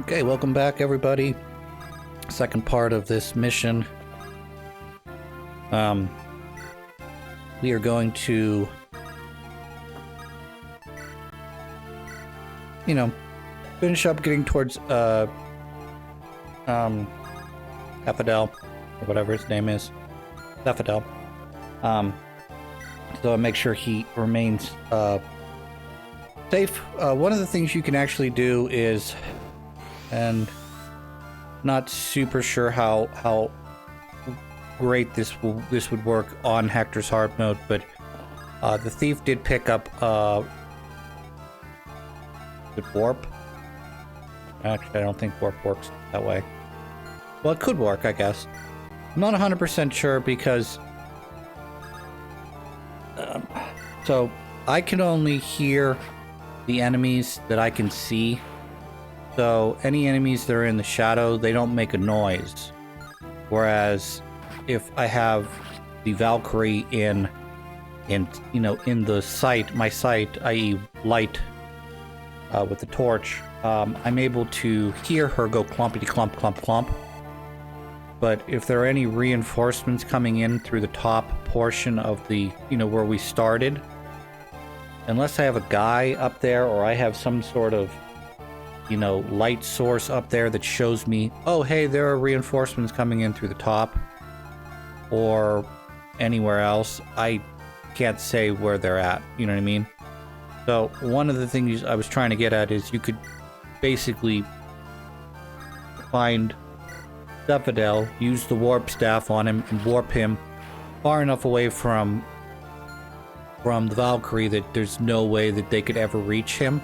Okay, welcome back everybody. Second part of this mission. We are going to, finish up getting towards, Epidel, or whatever his name is. Epidel. So make sure he remains, safe. One of the things you can actually do is, and not super sure how great this would work on Hector's hard mode, but the thief did pick up the warp. Actually, I don't think warp works that way. Well, it could work, I guess. I'm not 100% sure because so I can only hear the enemies that I can see. So any enemies that are in the shadow, they don't make a noise. Whereas if I have the Valkyrie in the sight, my sight, i.e. light, with the torch, I'm able to hear her go clumpity clump clump clump. But if there are any reinforcements coming in through the top portion of the, where we started, unless I have a guy up there or I have some sort of, light source up there that shows me, oh, hey, there are reinforcements coming in through the top or anywhere else, I can't say where they're at, you know what I mean? So one of the things I was trying to get at is you could basically find Cephodel, use the warp staff on him, and warp him far enough away from the Valkyrie that there's no way that they could ever reach him.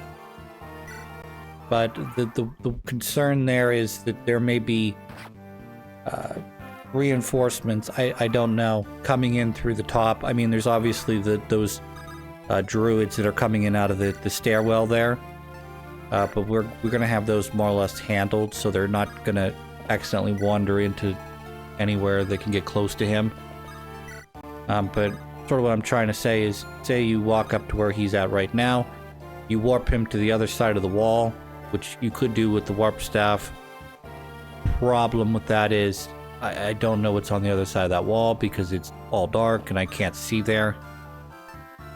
But the concern there is that there may be reinforcements, I don't know, coming in through the top. I mean, there's obviously those druids that are coming in out of the stairwell there. But we're going to have those more or less handled, so they're not going to accidentally wander into anywhere that can get close to him. But sort of what I'm trying to say is, say you walk up to where he's at right now, you warp him to the other side of the wall, which you could do with the warp staff. Problem with that is, I don't know what's on the other side of that wall because it's all dark and I can't see there.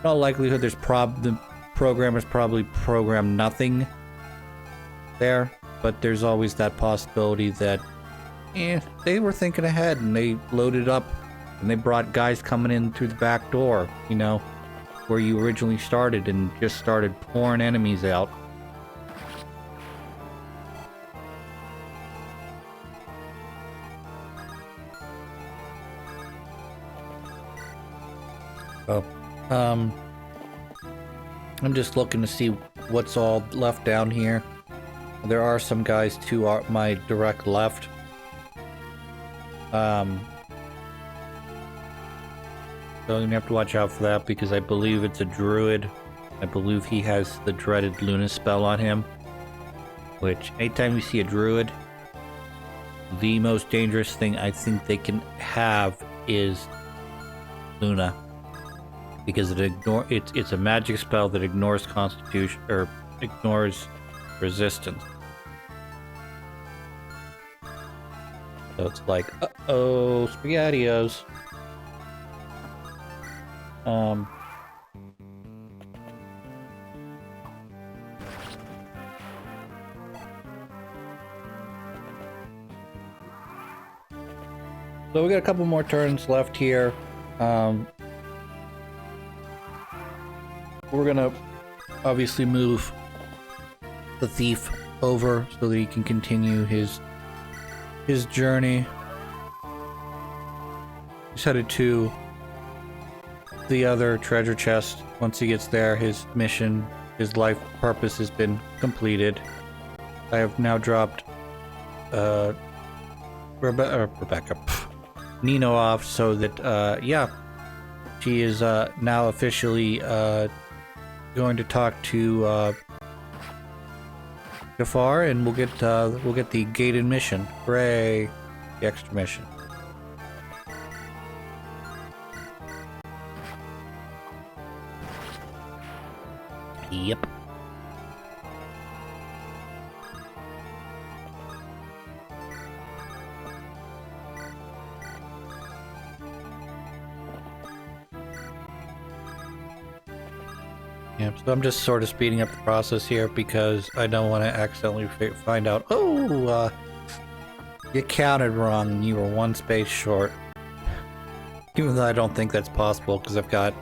In all likelihood, the programmers probably programmed nothing there, but there's always that possibility that they were thinking ahead and they loaded up and they brought guys coming in through the back door, where you originally started and just started pouring enemies out. Oh, I'm just looking to see what's all left down here. There are some guys to my direct left. So you're gonna have to watch out for that because I believe it's a druid. I believe he has the dreaded Luna spell on him. Which, anytime you see a druid, the most dangerous thing I think they can have is Luna. Because it's a magic spell that ignores constitution, or ignores resistance. So it's like, uh-oh, SpaghettiOs. So we got a couple more turns left here. We're gonna obviously move the thief over so that he can continue his journey. He's headed to the other treasure chest. Once he gets there, his mission, his life purpose has been completed. I have now dropped Nino off so that she is now officially going to talk to Jafar, and we'll get the gated mission. Hooray! The extra mission. Yep. Yeah, so I'm just sort of speeding up the process here because I don't want to accidentally find out, oh, you counted wrong and you were 1 space short. Even though I don't think that's possible because I've got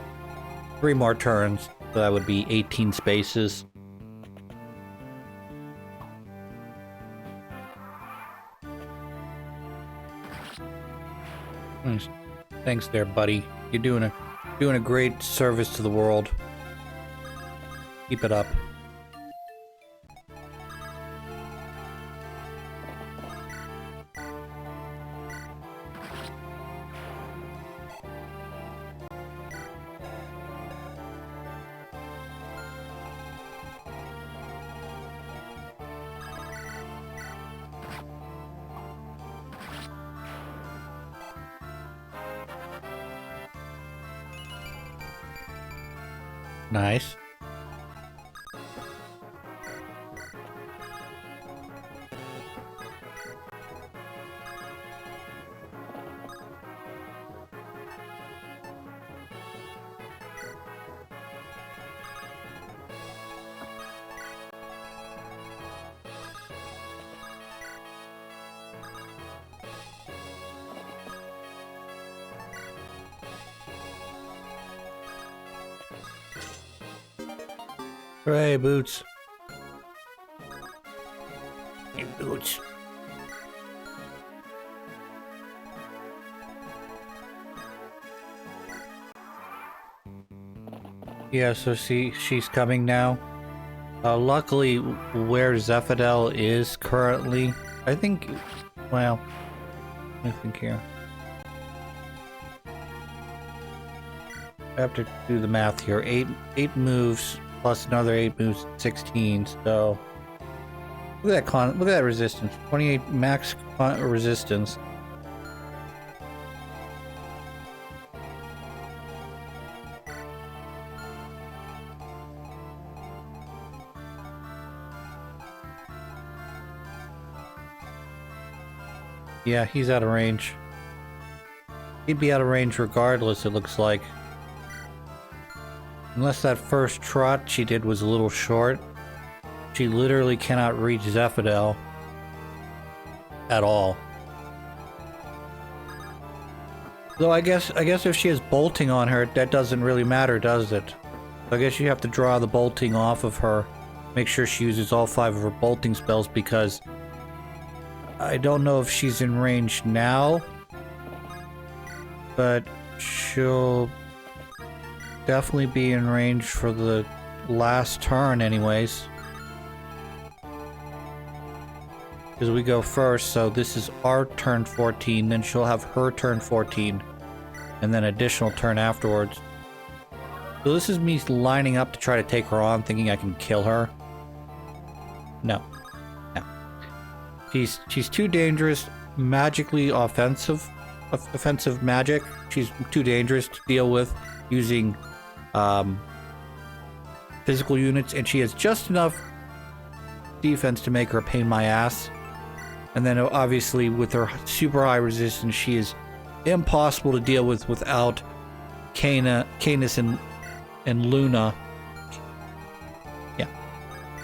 3 more turns, so that would be 18 spaces. Thanks there, buddy. You're doing a great service to the world. Keep it up. Nice. Hooray, Boots. Hey, Boots. Yeah, so she's coming now. Luckily, where Zephadel is currently, I think, well, let me think here. I have to do the math here. Eight moves plus another 8 moves, 16. So look at that resistance. 28 max resistance. Yeah, he's out of range. He'd be out of range regardless, it looks like. Unless that first trot she did was a little short. She literally cannot reach Zephadel at all. Though I guess if she has bolting on her, that doesn't really matter, does it? So I guess you have to draw the bolting off of her. Make sure she uses all 5 of her bolting spells, because I don't know if she's in range now, but she'll definitely be in range for the last turn anyways. Because we go first, so this is our turn 14, then she'll have her turn 14, and then additional turn afterwards. So this is me lining up to try to take her on, thinking I can kill her. No. No. She's too dangerous, magically offensive magic. She's too dangerous to deal with using physical units, and she has just enough defense to make her a pain in my ass. And then obviously with her super high resistance, she is impossible to deal with without Canis and Luna. Yeah.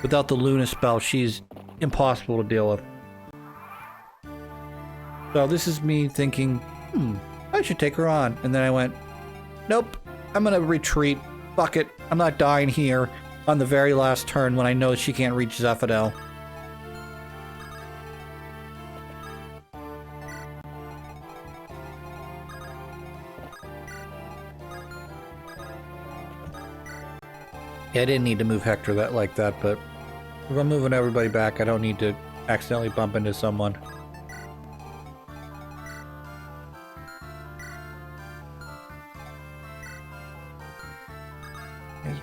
Without the Luna spell, she's impossible to deal with. So this is me thinking, I should take her on. And then I went, nope, I'm gonna retreat. Fuck it. I'm not dying here on the very last turn when I know she can't reach Zephadel. Yeah, I didn't need to move Hector like that, but if I'm moving everybody back, I don't need to accidentally bump into someone. It's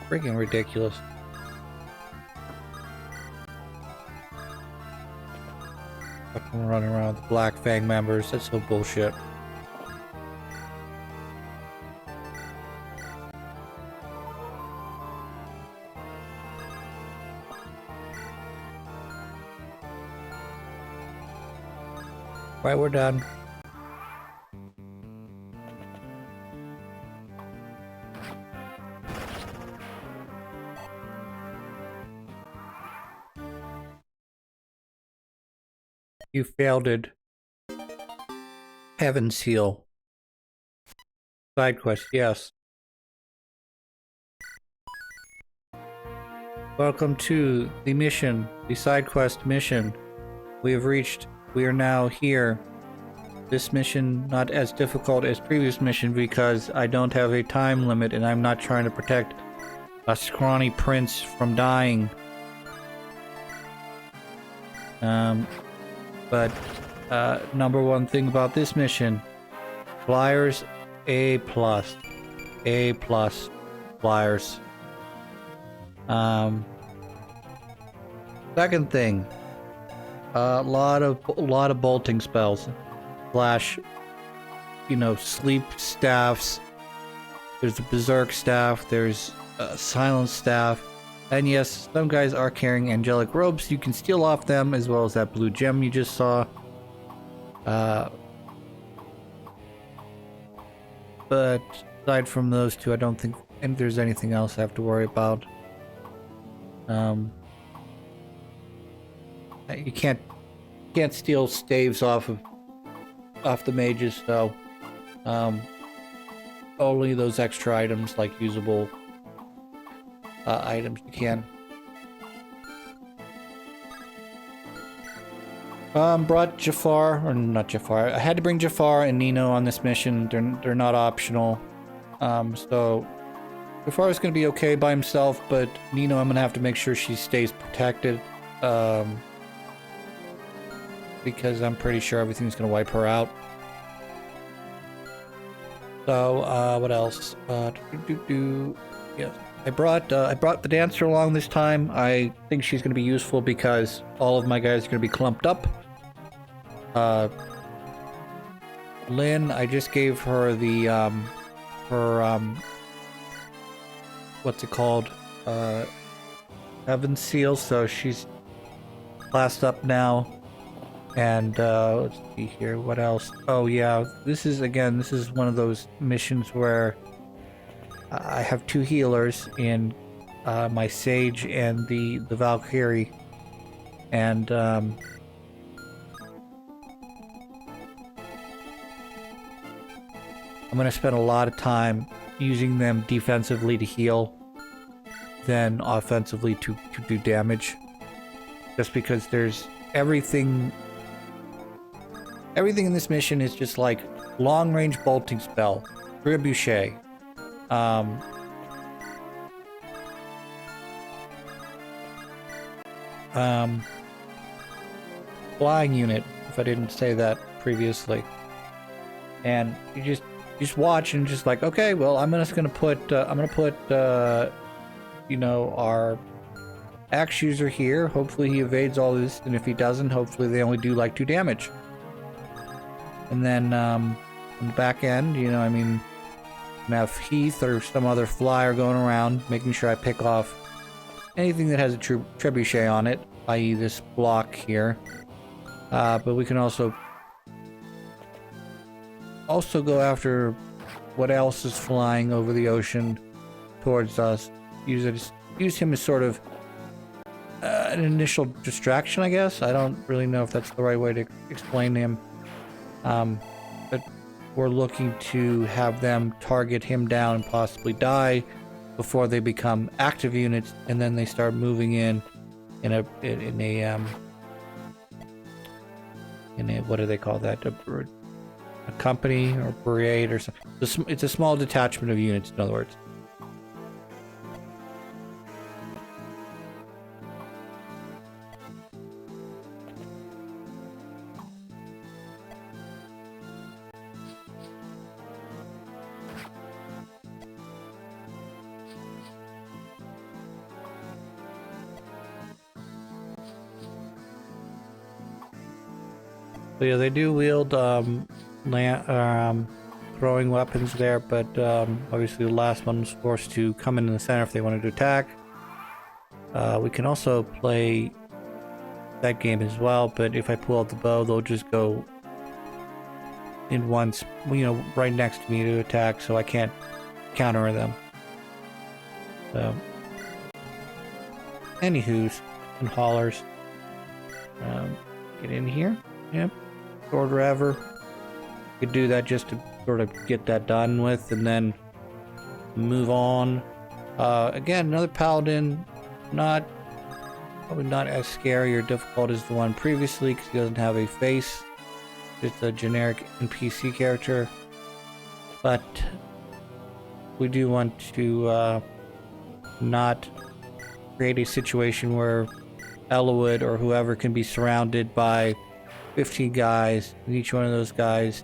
freaking ridiculous. Fucking running around with Black Fang members, that's so bullshit. Right, we're done. You failed it. Heaven Seal. Side quest, yes. Welcome to the mission, the side quest mission. We are now here. This mission not as difficult as previous mission because I don't have a time limit and I'm not trying to protect a scrawny prince from dying. But number one thing about this mission, flyers A+. A+, flyers. Second thing, a lot of bolting spells, slash, sleep staffs. There's a berserk staff. There's a silence staff, and yes, some guys are carrying angelic robes. You can steal off them, as well as that blue gem you just saw. But aside from those two, I don't think there's anything else I have to worry about. You can't steal staves off the mages, so only those extra items like usable items you can. Brought Jafar, or not Jafar. I had to bring Jafar and Nino on this mission. They're not optional. So Jafar is going to be okay by himself, but Nino, I'm going to have to make sure she stays protected. Because I'm pretty sure everything's going to wipe her out. So, what else? Yeah, I brought the dancer along this time. I think she's going to be useful because all of my guys are going to be clumped up. Lynn, I just gave her the what's it called? Heaven Seal, so she's classed up now. And let's see here, what else? Oh yeah, this is one of those missions where I have two healers in my Sage and the Valkyrie, and I'm gonna spend a lot of time using them defensively to heal, then offensively to do damage, just because there's everything in this mission is just like long-range bolting spell, trebuchet, flying unit, if I didn't say that previously, and you just watch and just like, okay, well, I'm just gonna put our axe user here. Hopefully he evades all this, and if he doesn't, hopefully they only do like 2 damage. And then on the back end, I'm gonna have Heath or some other flyer going around, making sure I pick off anything that has a trebuchet on it, i.e. this block here. But we can also go after what else is flying over the ocean towards us. Use him as sort of an initial distraction, I guess. I don't really know if that's the right way to explain him. But we're looking to have them target him down and possibly die before they become active units, and then they start moving in a what do they call that? A company or brigade or something. It's a small detachment of units, in other words. So yeah, they do wield throwing weapons there, but obviously the last one was forced to come in the center if they wanted to attack. We can also play that game as well, but if I pull out the bow, they'll just go in once, right next to me to attack, so I can't counter them. So, anywho's and haulers, get in here Yep. Shorter ever. Could do that just to sort of get that done with, and then move on. Again, another paladin, probably not as scary or difficult as the one previously because he doesn't have a face. It's a generic NPC character, but we do want to not create a situation where Elwood or whoever can be surrounded by 15 guys, and each one of those guys,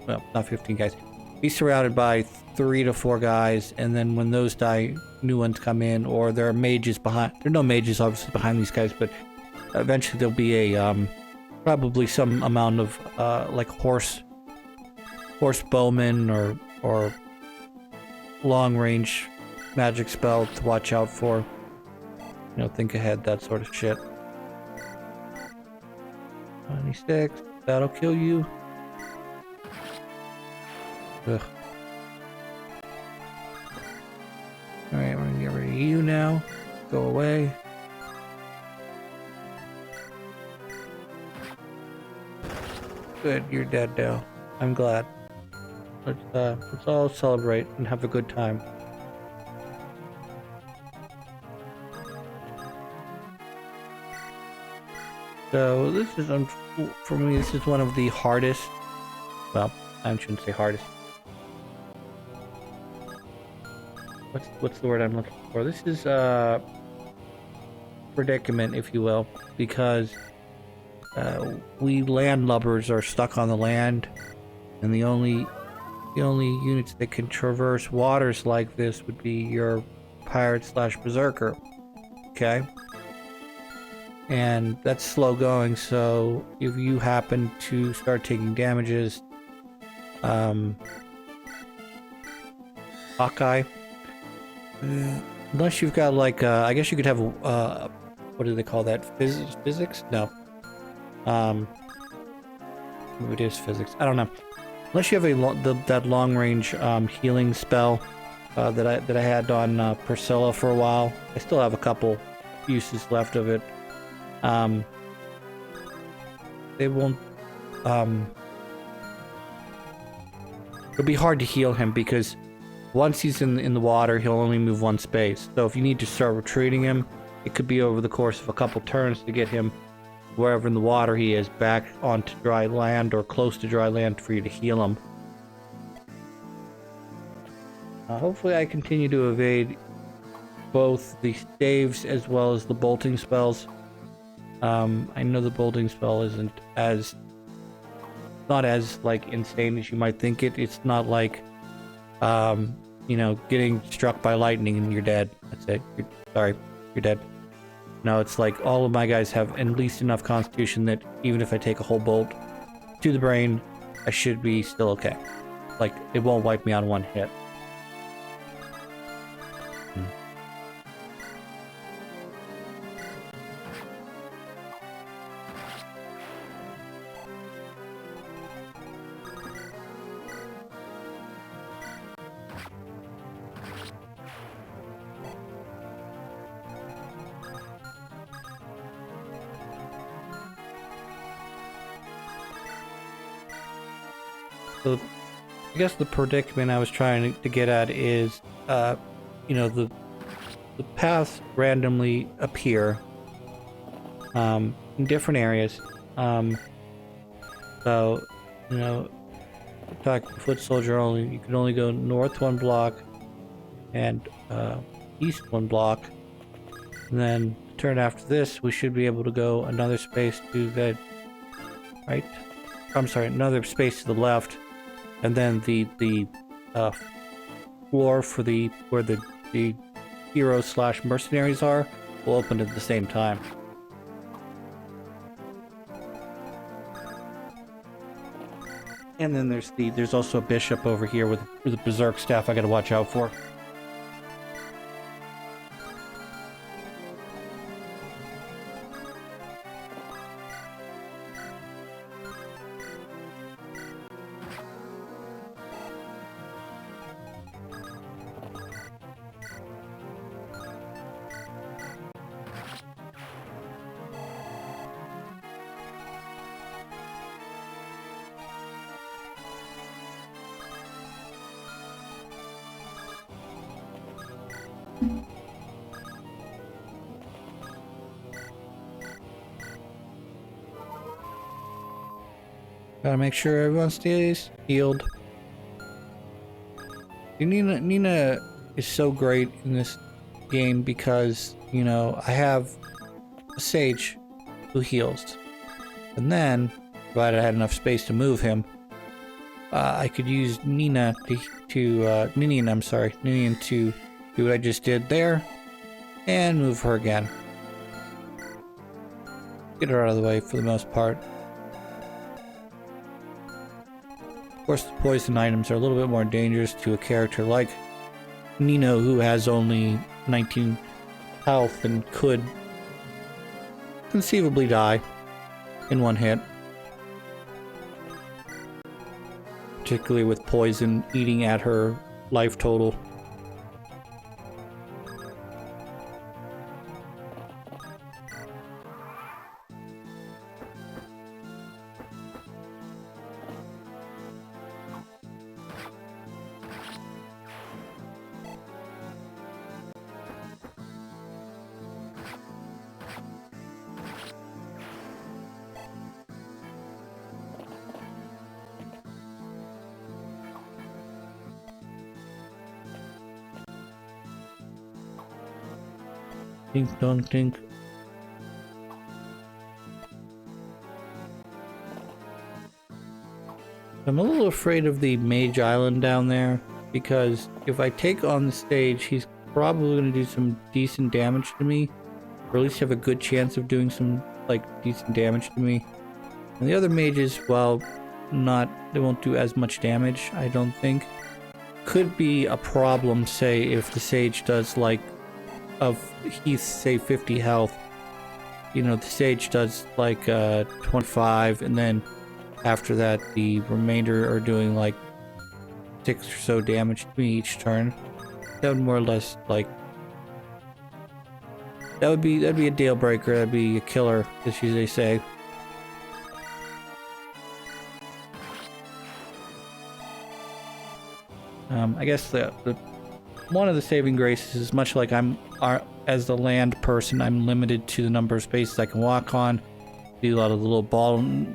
well, not 15 guys, be surrounded by 3 to 4 guys, and then when those die, new ones come in, or there are mages behind. There are no mages obviously behind these guys, but eventually there'll be a probably some amount of like horse bowmen or long range magic spell to watch out for. You know, think ahead, that sort of shit. 26, that'll kill you. Ugh. Alright, we're gonna get rid of you now. Go away. Good, you're dead now. I'm glad. Let's all celebrate and have a good time. So this is, for me, this is one of the hardest, well, I shouldn't say hardest. What's the word I'm looking for? This is a predicament, if you will, because we landlubbers are stuck on the land, and the only units that can traverse waters like this would be your pirate / berserker. Okay? And that's slow going, so if you happen to start taking damages, Hawkeye, unless you've got like, I guess you could have, what do they call that? Physics? No. Maybe it is physics. I don't know. Unless you have that long range healing spell that I had on Priscilla for a while. I still have a couple uses left of it. They won't. It'll be hard to heal him because once he's in the water, he'll only move one space. So if you need to start retreating him, it could be over the course of a couple turns to get him wherever in the water he is back onto dry land or close to dry land for you to heal him. Hopefully I continue to evade both the staves as well as the bolting spells. I know the bolting spell isn't not as like insane as you might think it. It's not like you know, getting struck by lightning and you're dead. That's it. You're dead. No, it's like all of my guys have at least enough constitution that even if I take a whole bolt to the brain, I should be still okay. Like, it won't wipe me on one hit. So, I guess the predicament I was trying to get at is, you know, the paths randomly appear in different areas. So, you know, talking foot soldier only, you can only go north 1 block and east 1 block. And then turn after this, we should be able to go another space to the right. I'm sorry, another space to the left. And then the floor for where the heroes / mercenaries are will open at the same time. And then there's also a bishop over here with a berserk staff I gotta watch out for. Gotta make sure everyone stays healed. Nina is so great in this game because, you know, I have a sage who heals. And then, provided I had enough space to move him, I could use Ninian to do what I just did there and move her again. Get her out of the way for the most part. Of course, the poison items are a little bit more dangerous to a character like Nino, who has only 19 health and could conceivably die in one hit. Particularly with poison eating at her life total. Think, don't think. I'm a little afraid of the Mage Island down there, because if I take on the stage, he's probably going to do some decent damage to me, or at least have a good chance of doing some, like, decent damage to me. And the other mages, while they won't do as much damage, I don't think. Could be a problem, say, if the sage does, like, he's say 50 health, you know, the sage does like 25, and then after that the remainder are doing like 6 or so damage to me each turn. That would more or less, like, that'd be a deal breaker. That'd be a killer, as they say. I guess the one of the saving graces is, much like as the land person, I'm limited to the number of spaces I can walk on. Do a lot of the little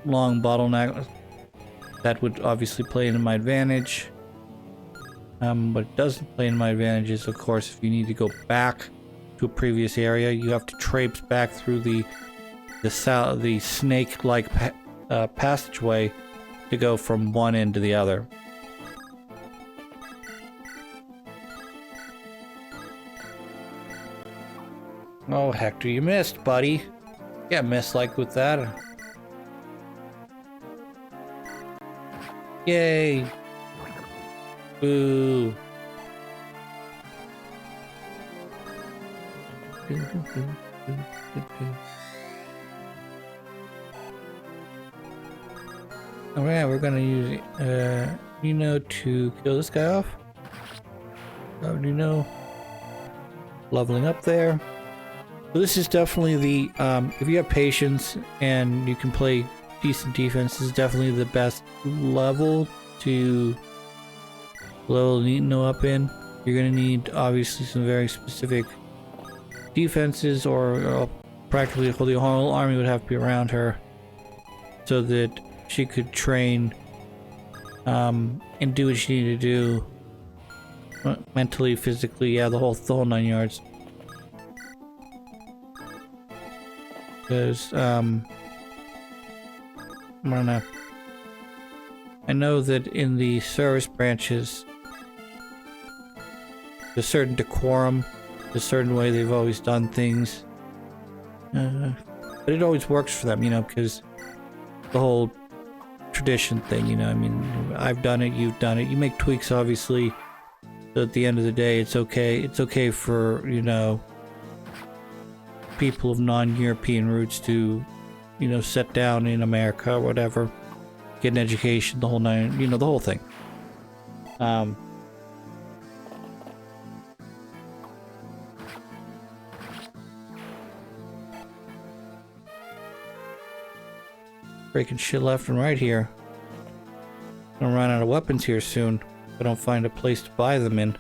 long bottleneck. That would obviously play into my advantage. What it doesn't play into my advantage is, of course, if you need to go back to a previous area, you have to traipse back through the snake-like passageway to go from one end to the other. Oh, Hector, you missed, buddy. Yeah, missed like with that. Yay. Boo. Alright, we're gonna use Nino to kill this guy off. Oh, Nino leveling up there. So this is definitely the, if you have patience and you can play decent defense, this is definitely the best level to level Nino up in. You're going to need, obviously, some very specific defenses, or practically the whole army would have to be around her so that she could train and do what she needed to do mentally, physically, yeah, the whole 9 yards. Because, I don't know. I know that in the service branches, there's a certain decorum, a certain way they've always done things. But it always works for them, you know, because the whole tradition thing, you know, I mean, I've done it, you've done it. You make tweaks, obviously, so at the end of the day, it's okay. It's okay for, you know, people of non-European roots to, you know, set down in America or whatever, get an education, the whole nine, you know, the whole thing. Breaking shit left and right here. Gonna run out of weapons here soon if I don't find a place to buy them in.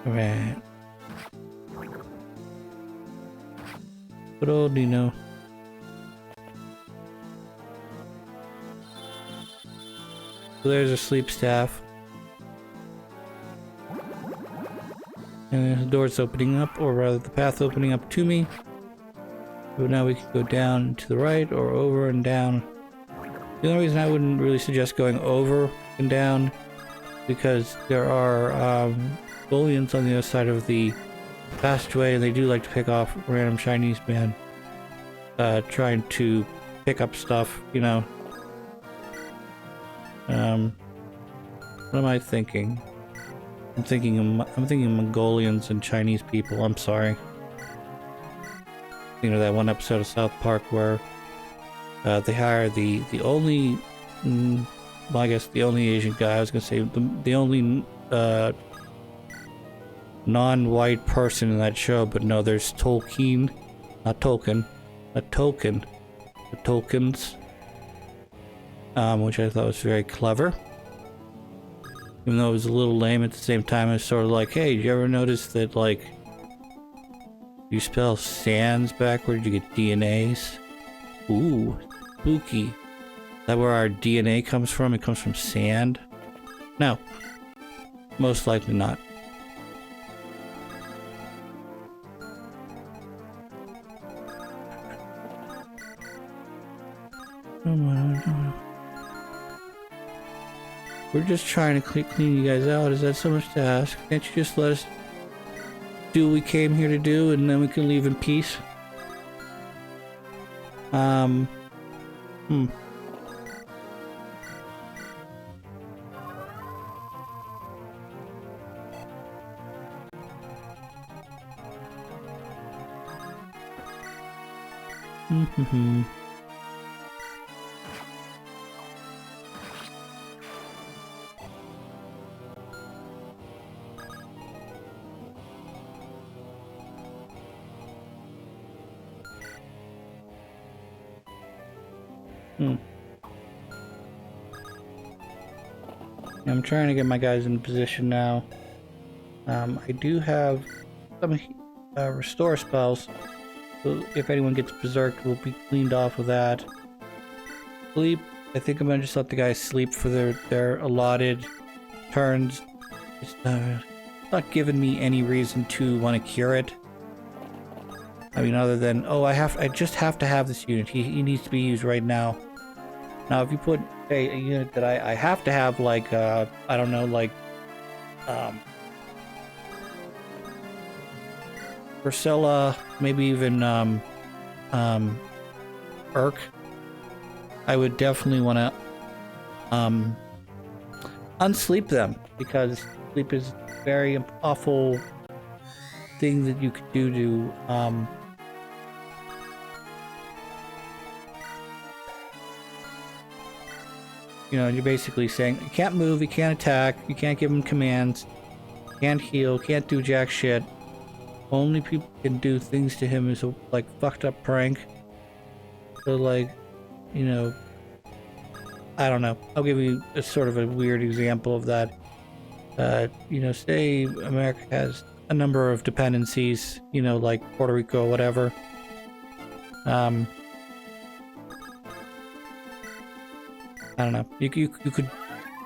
Alright. Good old Dino. So there's a sleep staff. And the door's opening up, or rather the path opening up to me. So now we can go down to the right, or over and down. The only reason I wouldn't really suggest going over and down, because there are bullions on the other side of the passageway, and they do like to pick off random Chinese man trying to pick up stuff, you know. What am I thinking? I'm thinking Mongolians and Chinese people. I'm sorry. You know that one episode of South Park where they hire the only, well, I guess the only Asian guy. I was gonna say the only non-white person in that show, but no, there's Tolkien, not Tolkien, a token, the tokens, which I thought was very clever. Even though it was a little lame at the same time, it's sort of like, hey, did you ever notice that, like, you spell sands backward, you get DNAs? Ooh, spooky. Is that where our DNA comes from? It comes from sand? No. Most likely not. We're just trying to clean you guys out. Is that so much to ask? Can't you just let us do what we came here to do and then we can leave in peace? I'm trying to get my guys in position now. I do have some restore spells, so if anyone gets berserked, we'll be cleaned off with that. Sleep, I think I'm gonna just let the guys sleep for their allotted turns. It's not giving me any reason to want to cure it. I mean, other than, oh, I just have to have this unit. He needs to be used right now. Now, if you put a unit that I have to have, like, I don't know, like, Priscilla, maybe even, Urk, I would definitely want to, unsleep them, because sleep is a very awful thing that you could do to, you know, you're basically saying, you can't move, you can't attack, you can't give him commands, can't heal, can't do jack shit. Only people can do things to him is a, like, fucked up prank. So, like, you know, I don't know. I'll give you a sort of a weird example of that. You know, say America has a number of dependencies, you know, like Puerto Rico or whatever. I don't know. You could,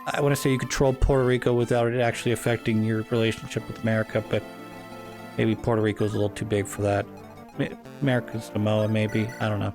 I want to say you could control Puerto Rico without it actually affecting your relationship with America, but maybe Puerto Rico's a little too big for that. America's Samoa, maybe. I don't know.